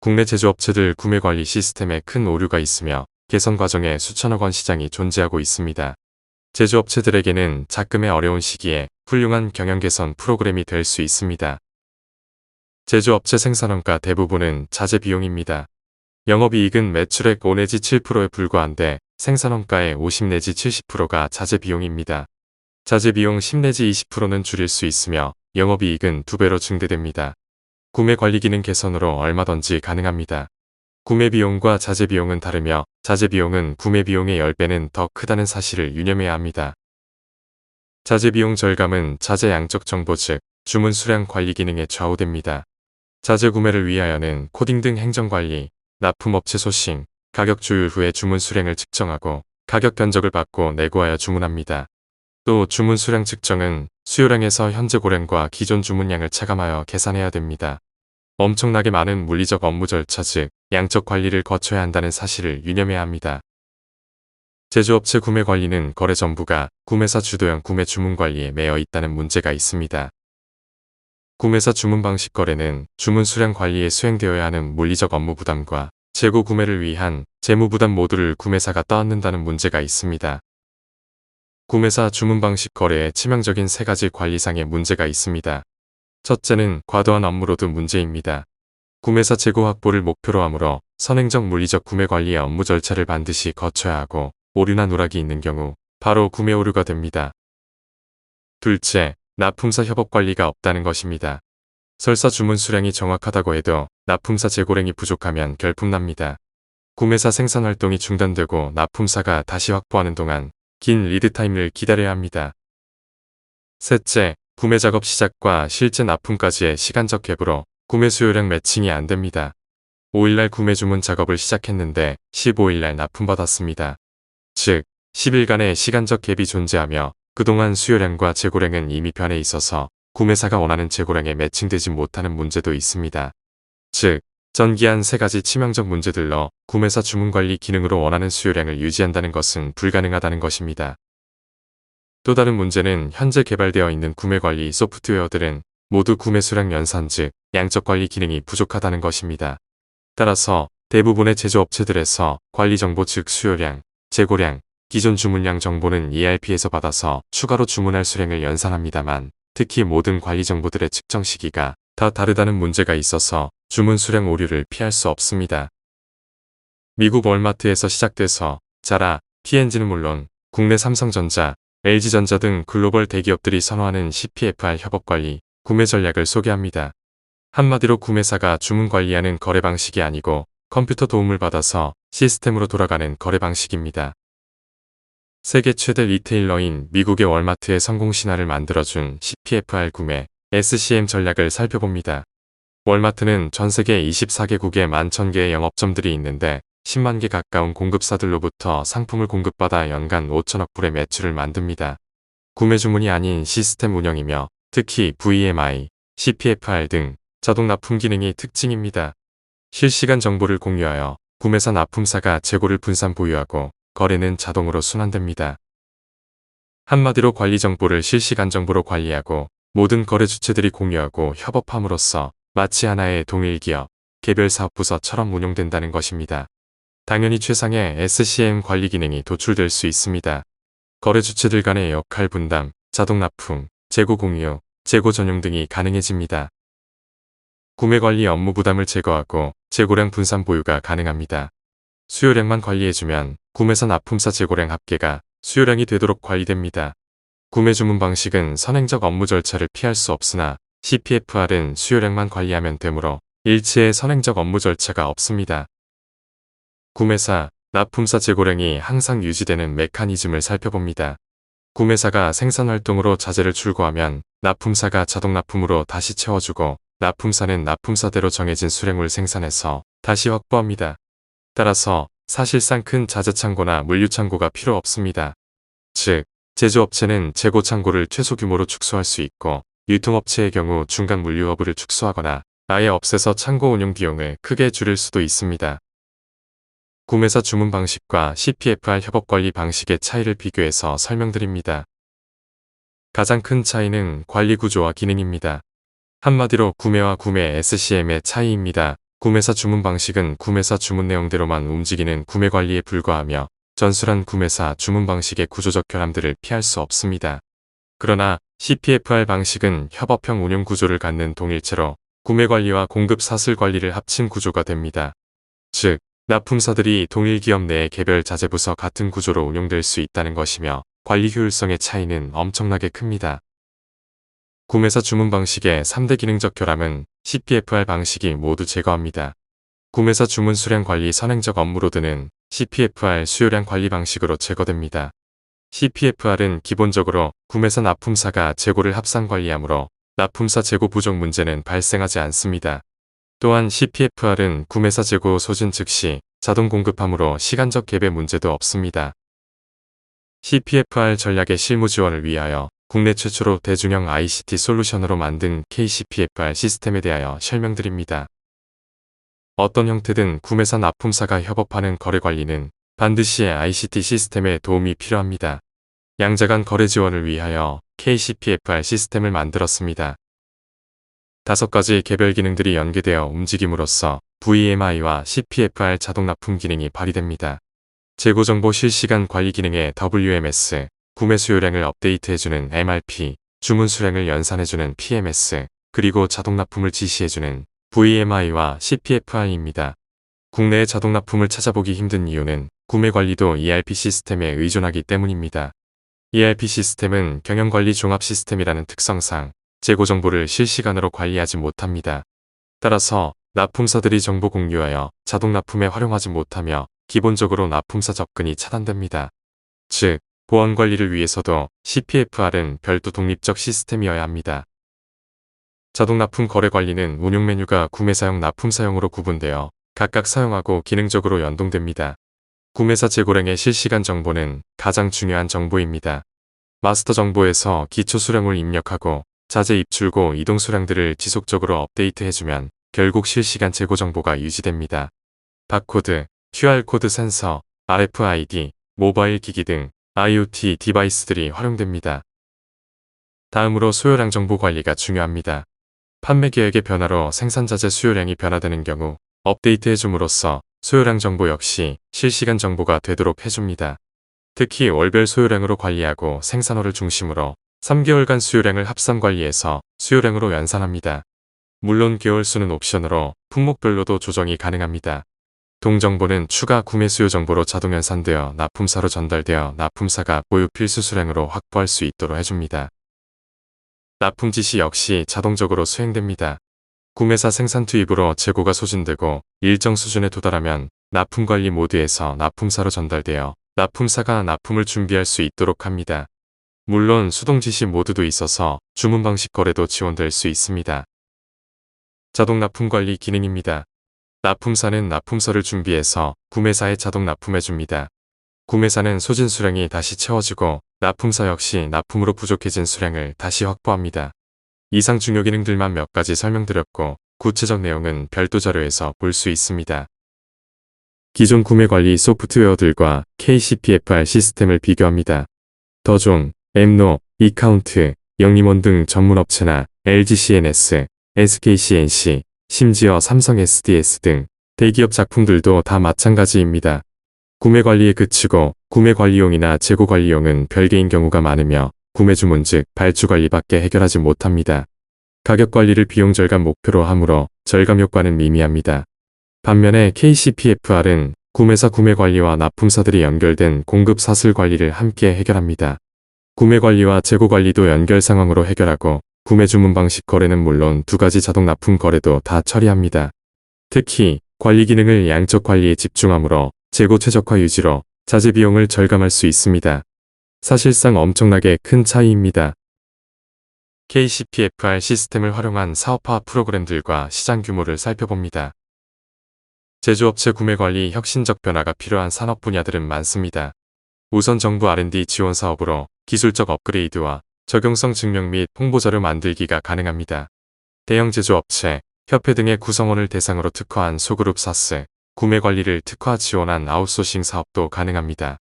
국내 제조업체들 구매관리 시스템에 큰 오류가 있으며 개선 과정에 수천억 원 시장이 존재하고 있습니다. 제조업체들에게는 작금의 어려운 시기에 훌륭한 경영 개선 프로그램이 될 수 있습니다. 제조업체 생산원가 대부분은 자재 비용입니다. 영업이익은 매출액 5 내지 7%에 불과한데 생산원가의 50 내지 70%가 자재 비용입니다. 자재 비용 10 내지 20%는 줄일 수 있으며 영업이익은 2배로 증대됩니다. 구매 관리 기능 개선으로 얼마든지 가능합니다. 구매 비용과 자재 비용은 다르며 자재 비용은 구매 비용의 10배는 더 크다는 사실을 유념해야 합니다. 자재 비용 절감은 자재 양적 정보 즉 주문 수량 관리 기능에 좌우됩니다. 자재 구매를 위하여는 코딩 등 행정 관리, 납품업체 소싱, 가격 조율 후에 주문 수량을 측정하고 가격 견적을 받고 내고하여 주문합니다. 또 주문 수량 측정은 수요량에서 현재 고량과 기존 주문량을 차감하여 계산해야 됩니다. 엄청나게 많은 물리적 업무 절차 즉 양적 관리를 거쳐야 한다는 사실을 유념해야 합니다. 제조업체 구매 관리는 거래 전부가 구매사 주도형 구매 주문 관리에 매여 있다는 문제가 있습니다. 구매사 주문 방식 거래는 주문 수량 관리에 수행되어야 하는 물리적 업무 부담과 재고 구매를 위한 재무 부담 모두를 구매사가 떠안는다는 문제가 있습니다. 구매사 주문 방식 거래에 치명적인 3가지 관리상의 문제가 있습니다. 첫째는 과도한 업무로드 문제입니다. 구매사 재고 확보를 목표로 하므로 선행적 물리적 구매 관리의 업무 절차를 반드시 거쳐야 하고 오류나 누락이 있는 경우 바로 구매 오류가 됩니다. 둘째, 납품사 협업 관리가 없다는 것입니다. 설사 주문 수량이 정확하다고 해도 납품사 재고량이 부족하면 결품납니다. 구매사 생산 활동이 중단되고 납품사가 다시 확보하는 동안 긴 리드타임을 기다려야 합니다. 셋째, 구매 작업 시작과 실제 납품까지의 시간적 갭으로 구매 수요량 매칭이 안 됩니다. 5일날 구매 주문 작업을 시작했는데 15일날 납품받았습니다. 즉, 10일간의 시간적 갭이 존재하며 그동안 수요량과 재고량은 이미 변해 있어서 구매사가 원하는 재고량에 매칭되지 못하는 문제도 있습니다. 즉, 전기한 3가지 치명적 문제들로 구매사 주문관리 기능으로 원하는 수요량을 유지한다는 것은 불가능하다는 것입니다. 또 다른 문제는 현재 개발되어 있는 구매관리 소프트웨어들은 모두 구매 수량 연산 즉 양적 관리 기능이 부족하다는 것입니다. 따라서 대부분의 제조업체들에서 관리 정보 즉 수요량, 재고량, 기존 주문량 정보는 ERP에서 받아서 추가로 주문할 수량을 연산합니다만 특히 모든 관리 정보들의 측정 시기가 다 다르다는 문제가 있어서 주문 수량 오류를 피할 수 없습니다. 미국 월마트에서 시작돼서 자라, P&G는 물론 국내 삼성전자, LG전자 등 글로벌 대기업들이 선호하는 CPFR 협업관리, 구매 전략을 소개합니다. 한마디로 구매사가 주문 관리하는 거래 방식이 아니고 컴퓨터 도움을 받아서 시스템으로 돌아가는 거래 방식입니다. 세계 최대 리테일러인 미국의 월마트의 성공 신화를 만들어준 CPFR 구매, SCM 전략을 살펴봅니다. 월마트는 전 세계 24개국에 11,000개의 영업점들이 있는데 10만 개 가까운 공급사들로부터 상품을 공급받아 연간 5천억 불의 매출을 만듭니다. 구매 주문이 아닌 시스템 운영이며 특히 VMI, CPFR 등 자동 납품 기능이 특징입니다. 실시간 정보를 공유하여 구매사 납품사가 재고를 분산 보유하고 거래는 자동으로 순환됩니다. 한마디로 관리 정보를 실시간 정보로 관리하고 모든 거래 주체들이 공유하고 협업함으로써 마치 하나의 동일 기업, 개별 사업 부서처럼 운용된다는 것입니다. 당연히 최상의 SCM 관리 기능이 도출될 수 있습니다. 거래 주체들 간의 역할 분담, 자동 납품, 재고 공유, 재고 전용 등이 가능해집니다. 구매 관리 업무 부담을 제거하고 재고량 분산 보유가 가능합니다. 수요량만 관리해주면 구매사 납품사 재고량 합계가 수요량이 되도록 관리됩니다. 구매 주문 방식은 선행적 업무 절차를 피할 수 없으나 CPFR은 수요량만 관리하면 되므로 일체의 선행적 업무 절차가 없습니다. 구매사, 납품사 재고량이 항상 유지되는 메커니즘을 살펴봅니다. 구매사가 생산활동으로 자재를 출고하면 납품사가 자동 납품으로 다시 채워주고 납품사는 납품사대로 정해진 수량을 생산해서 다시 확보합니다. 따라서 사실상 큰 자재창고나 물류창고가 필요 없습니다. 즉, 제조업체는 재고 창고를 최소 규모로 축소할 수 있고 유통업체의 경우 중간 물류허브를 축소하거나 아예 없애서 창고 운영 비용을 크게 줄일 수도 있습니다. 구매사 주문 방식과 CPFR 협업관리 방식의 차이를 비교해서 설명드립니다. 가장 큰 차이는 관리 구조와 기능입니다. 한마디로 구매와 구매 SCM의 차이입니다. 구매사 주문 방식은 구매사 주문 내용대로만 움직이는 구매 관리에 불과하며 전술한 구매사 주문 방식의 구조적 결함들을 피할 수 없습니다. 그러나 CPFR 방식은 협업형 운영 구조를 갖는 동일체로 구매 관리와 공급 사슬 관리를 합친 구조가 됩니다. 즉, 납품사들이 동일 기업 내의 개별 자재부서 같은 구조로 운용될 수 있다는 것이며 관리 효율성의 차이는 엄청나게 큽니다. 구매사 주문 방식의 3대 기능적 결함은 CPFR 방식이 모두 제거합니다. 구매사 주문 수량 관리 선행적 업무로드는 CPFR 수요량 관리 방식으로 제거됩니다. CPFR은 기본적으로 구매사 납품사가 재고를 합산 관리하므로 납품사 재고 부족 문제는 발생하지 않습니다. 또한 CPFR은 구매사 재고 소진 즉시 자동 공급하므로 시간적 갭의 문제도 없습니다. CPFR 전략의 실무 지원을 위하여 국내 최초로 대중형 ICT 솔루션으로 만든 KCPFR 시스템에 대하여 설명드립니다. 어떤 형태든 구매사 납품사가 협업하는 거래 관리는 반드시 ICT 시스템의 도움이 필요합니다. 양자 간 거래 지원을 위하여 KCPFR 시스템을 만들었습니다. 5가지 개별 기능들이 연계되어 움직임으로써 VMI와 CPFR 자동 납품 기능이 발휘됩니다. 재고 정보 실시간 관리 기능의 WMS, 구매 수요량을 업데이트해주는 MRP, 주문 수량을 연산해주는 PMS, 그리고 자동 납품을 지시해주는 VMI와 CPFR입니다. 국내의 자동 납품을 찾아보기 힘든 이유는 구매 관리도 ERP 시스템에 의존하기 때문입니다. ERP 시스템은 경영관리 종합 시스템이라는 특성상 재고 정보를 실시간으로 관리하지 못합니다. 따라서 납품사들이 정보 공유하여 자동 납품에 활용하지 못하며 기본적으로 납품사 접근이 차단됩니다. 즉, 보안 관리를 위해서도 CPFR은 별도 독립적 시스템이어야 합니다. 자동 납품 거래 관리는 운용 메뉴가 구매사용 납품사용으로 구분되어 각각 사용하고 기능적으로 연동됩니다. 구매사 재고량의 실시간 정보는 가장 중요한 정보입니다. 마스터 정보에서 기초 수량을 입력하고 자재 입출고 이동 수량들을 지속적으로 업데이트해주면 결국 실시간 재고 정보가 유지됩니다. 바코드, QR코드 센서, RFID, 모바일 기기 등 IoT 디바이스들이 활용됩니다. 다음으로 수요량 정보 관리가 중요합니다. 판매 계획의 변화로 생산자재 수요량이 변화되는 경우 업데이트해줌으로써 수요량 정보 역시 실시간 정보가 되도록 해줍니다. 특히 월별 수요량으로 관리하고 생산월을 중심으로 3개월간 수요량을 합산 관리해서 수요량으로 연산합니다. 물론 개월수는 옵션으로 품목별로도 조정이 가능합니다. 동정보는 추가 구매 수요 정보로 자동 연산되어 납품사로 전달되어 납품사가 보유 필수 수량으로 확보할 수 있도록 해줍니다. 납품 지시 역시 자동적으로 수행됩니다. 구매사 생산 투입으로 재고가 소진되고 일정 수준에 도달하면 납품관리 모드에서 납품사로 전달되어 납품사가 납품을 준비할 수 있도록 합니다. 물론 수동 지시 모드도 있어서 주문 방식 거래도 지원될 수 있습니다. 자동 납품 관리 기능입니다. 납품사는 납품서를 준비해서 구매사에 자동 납품해줍니다. 구매사는 소진 수량이 다시 채워지고 납품사 역시 납품으로 부족해진 수량을 다시 확보합니다. 이상 중요 기능들만 몇 가지 설명드렸고 구체적 내용은 별도 자료에서 볼 수 있습니다. 기존 구매 관리 소프트웨어들과 KCPFR 시스템을 비교합니다. 더종, 엠노, 이카운트, 영림원 등 전문업체나 LGCNS, SKCNC, 심지어 삼성 SDS 등 대기업 작품들도 다 마찬가지입니다. 구매 관리에 그치고 구매 관리용이나 재고 관리용은 별개인 경우가 많으며 구매 주문 즉 발주 관리밖에 해결하지 못합니다. 가격 관리를 비용 절감 목표로 하므로 절감 효과는 미미합니다. 반면에 KCPFR은 구매사 구매 관리와 납품사들이 연결된 공급 사슬 관리를 함께 해결합니다. 구매 관리와 재고 관리도 연결 상황으로 해결하고 구매 주문 방식 거래는 물론 2가지 자동 납품 거래도 다 처리합니다. 특히 관리 기능을 양적 관리에 집중하므로 재고 최적화 유지로 자재 비용을 절감할 수 있습니다. 사실상 엄청나게 큰 차이입니다. KCPFR 시스템을 활용한 사업화 프로그램들과 시장 규모를 살펴봅니다. 제조업체 구매 관리 혁신적 변화가 필요한 산업 분야들은 많습니다. 우선 정부 R&D 지원 사업으로 기술적 업그레이드와 적용성 증명 및 홍보자료 만들기가 가능합니다. 대형 제조업체, 협회 등의 구성원을 대상으로 특화한 소그룹 사스, 구매 관리를 특화 지원한 아웃소싱 사업도 가능합니다.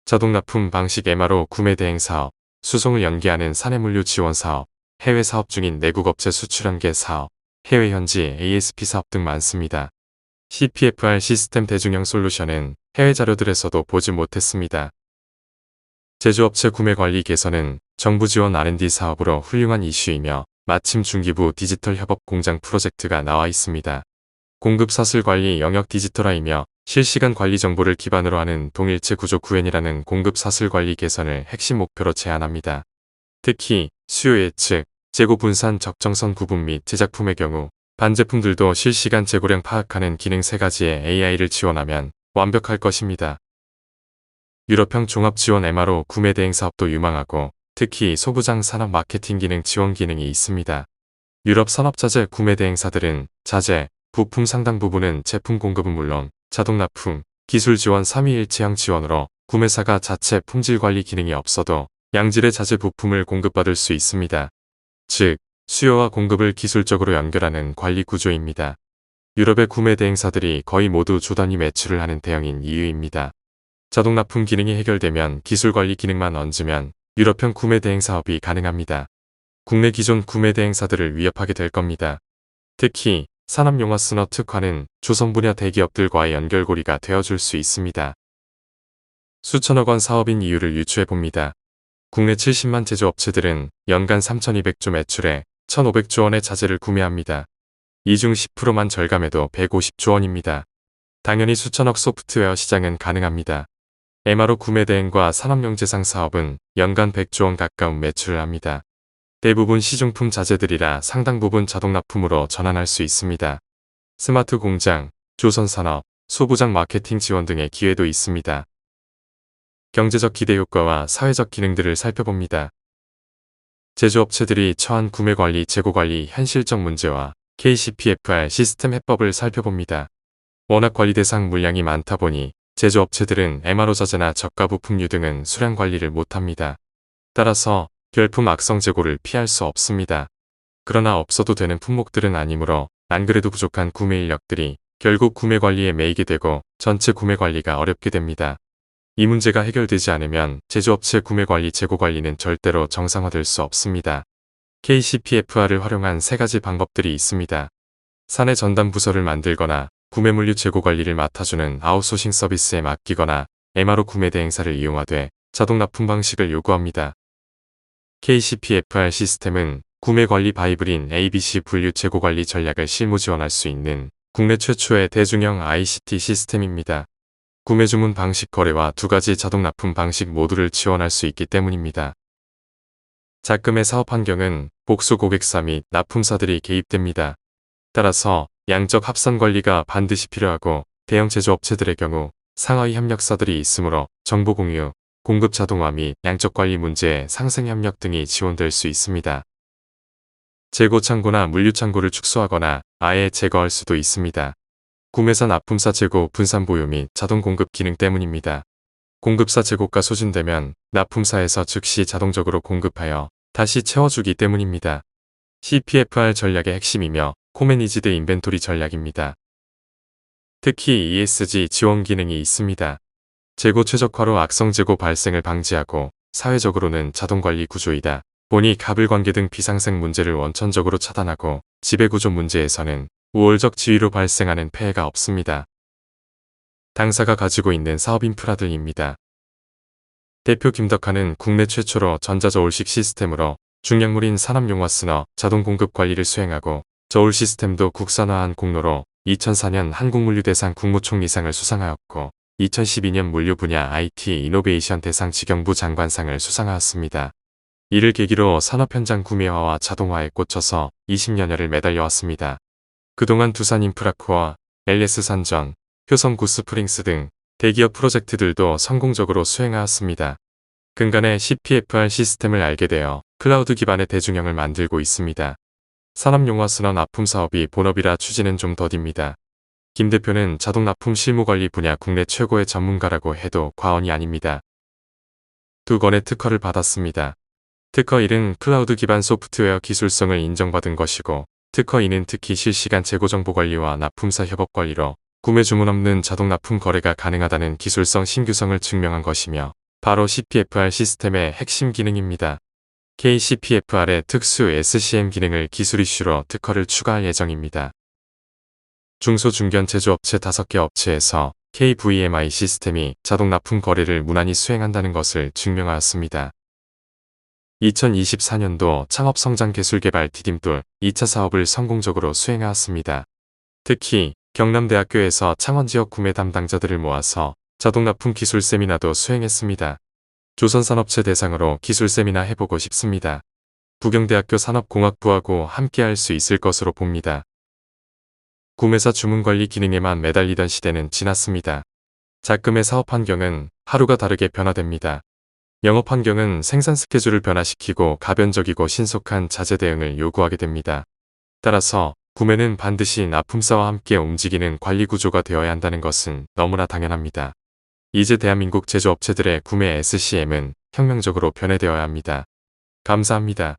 자동 납품 방식 MRO 구매 대행 사업, 수송을 연계하는 사내물류 지원 사업, 해외 사업 중인 내국 업체 수출 연계 사업, 해외 현지 ASP 사업 등 많습니다. CPFR 시스템 대중형 솔루션은 해외 자료들에서도 보지 못했습니다. 제조업체 구매 관리 개선은 정부 지원 R&D 사업으로 훌륭한 이슈이며 마침 중기부 디지털 협업 공장 프로젝트가 나와 있습니다. 공급 사슬 관리 영역 디지털화이며 실시간 관리 정보를 기반으로 하는 동일체 구조 구현이라는 공급 사슬 관리 개선을 핵심 목표로 제안합니다. 특히 수요 예측, 재고 분산 적정선 구분 및 제작품의 경우 반제품들도 실시간 재고량 파악하는 기능 3가지의 AI를 지원하면 완벽할 것입니다. 유럽형 종합지원 MRO 구매 대행 사업도 유망하고 특히 소부장 산업 마케팅 기능 지원 기능이 있습니다. 유럽 산업자재 구매 대행사들은 자재, 부품 상당 부분은 제품 공급은 물론 자동 납품, 기술 지원 3위일체형 지원으로 구매사가 자체 품질 관리 기능이 없어도 양질의 자재 부품을 공급받을 수 있습니다. 즉, 수요와 공급을 기술적으로 연결하는 관리 구조입니다. 유럽의 구매 대행사들이 거의 모두 주단위 매출을 하는 대형인 이유입니다. 자동 납품 기능이 해결되면 기술 관리 기능만 얹으면 유럽형 구매 대행 사업이 가능합니다. 국내 기존 구매 대행사들을 위협하게 될 겁니다. 특히 산업용화 스너 특화는 조선 분야 대기업들과의 연결고리가 되어줄 수 있습니다. 수천억 원 사업인 이유를 유추해봅니다. 국내 70만 제조업체들은 연간 3,200조 매출에 1,500조 원의 자재를 구매합니다. 이 중 10%만 절감해도 150조 원입니다. 당연히 수천억 소프트웨어 시장은 가능합니다. MRO 구매 대행과 산업용재상 사업은 연간 100조 원 가까운 매출을 합니다. 대부분 시중품 자재들이라 상당 부분 자동 납품으로 전환할 수 있습니다. 스마트 공장, 조선산업, 소부장 마케팅 지원 등의 기회도 있습니다. 경제적 기대 효과와 사회적 기능들을 살펴봅니다. 제조업체들이 처한 구매관리, 재고관리 현실적 문제와 KCPFR 시스템 해법을 살펴봅니다. 워낙 관리 대상 물량이 많다 보니 제조업체들은 MRO 자재나 저가 부품류 등은 수량 관리를 못합니다. 따라서 결품 악성 재고를 피할 수 없습니다. 그러나 없어도 되는 품목들은 아니므로 안 그래도 부족한 구매 인력들이 결국 구매 관리에 매이게 되고 전체 구매 관리가 어렵게 됩니다. 이 문제가 해결되지 않으면 제조업체 구매 관리, 재고 관리는 절대로 정상화될 수 없습니다. KCPFR을 활용한 3가지 방법들이 있습니다. 사내 전담 부서를 만들거나 구매물류 재고 관리를 맡아주는 아웃소싱 서비스에 맡기거나 MRO 구매 대행사를 이용하되 자동 납품 방식을 요구합니다. KCPFR 시스템은 구매 관리 바이블인 ABC 분류 재고 관리 전략을 실무 지원할 수 있는 국내 최초의 대중형 ICT 시스템입니다. 구매 주문 방식 거래와 2가지 자동 납품 방식 모두를 지원할 수 있기 때문입니다. 작금의 사업 환경은 복수 고객사 및 납품사들이 개입됩니다. 따라서 양적 합선 관리가 반드시 필요하고 대형 제조업체들의 경우 상하이 협력사들이 있으므로 정보 공유, 공급 자동화 및 양적 관리 문제의 상생 협력 등이 지원될 수 있습니다. 재고 창고나 물류 창고를 축소하거나 아예 제거할 수도 있습니다. 구매사 납품사 재고 분산 보유 및 자동 공급 기능 때문입니다. 공급사 재고가 소진되면 납품사에서 즉시 자동적으로 공급하여 다시 채워주기 때문입니다. CPFR 전략의 핵심이며 코매니지드 인벤토리 전략입니다. 특히 ESG 지원 기능이 있습니다. 재고 최적화로 악성 재고 발생을 방지하고 사회적으로는 자동관리 구조이다 보니 가불관계 등 비상생 문제를 원천적으로 차단하고 지배구조 문제에서는 우월적 지위로 발생하는 폐해가 없습니다. 당사가 가지고 있는 사업 인프라들입니다. 대표 김덕하는 국내 최초로 전자저울식 시스템으로 중량물인 산업용화 스너 자동 공급 관리를 수행하고 저울 시스템도 국산화한 공로로 2004년 한국물류대상 국무총리상을 수상하였고 2012년 물류 분야 IT 이노베이션 대상 직영부 장관상을 수상하였습니다. 이를 계기로 산업 현장 구매화와 자동화에 꽂혀서 20여년을 매달려왔습니다. 그동안 두산 인프라코어, LS 산전, 효성 구스프링스 등 대기업 프로젝트들도 성공적으로 수행하였습니다. 근간에 CPFR 시스템을 알게 되어 클라우드 기반의 대중형을 만들고 있습니다. 산업용화 스너 납품 사업이 본업이라 추진은 좀 더딥니다. 김 대표는 자동 납품 실무관리 분야 국내 최고의 전문가라고 해도 과언이 아닙니다. 2건의 특허를 받았습니다. 특허 1은 클라우드 기반 소프트웨어 기술성을 인정받은 것이고 특허 2는 특히 실시간 재고정보 관리와 납품사 협업 관리로 구매 주문 없는 자동 납품 거래가 가능하다는 기술성 신규성을 증명한 것이며 바로 CPFR 시스템의 핵심 기능입니다. KCPFR의 특수 SCM 기능을 기술 이슈로 특허를 추가할 예정입니다. 중소중견 제조업체 5개 업체에서 KVMI 시스템이 자동 납품 거래를 무난히 수행한다는 것을 증명하였습니다. 2024년도 창업성장기술개발 디딤돌 2차 사업을 성공적으로 수행하였습니다. 특히 경남대학교에서 창원지역 구매 담당자들을 모아서 자동납품 기술 세미나도 수행했습니다. 조선산업체 대상으로 기술 세미나 해보고 싶습니다. 부경대학교 산업공학부하고 함께할 수 있을 것으로 봅니다. 구매사 주문관리 기능에만 매달리던 시대는 지났습니다. 작금의 사업 환경은 하루가 다르게 변화됩니다. 영업 환경은 생산 스케줄을 변화시키고 가변적이고 신속한 자재 대응을 요구하게 됩니다. 따라서 구매는 반드시 납품사와 함께 움직이는 관리 구조가 되어야 한다는 것은 너무나 당연합니다. 이제 대한민국 제조업체들의 구매 SCM은 혁명적으로 변해되어야 합니다. 감사합니다.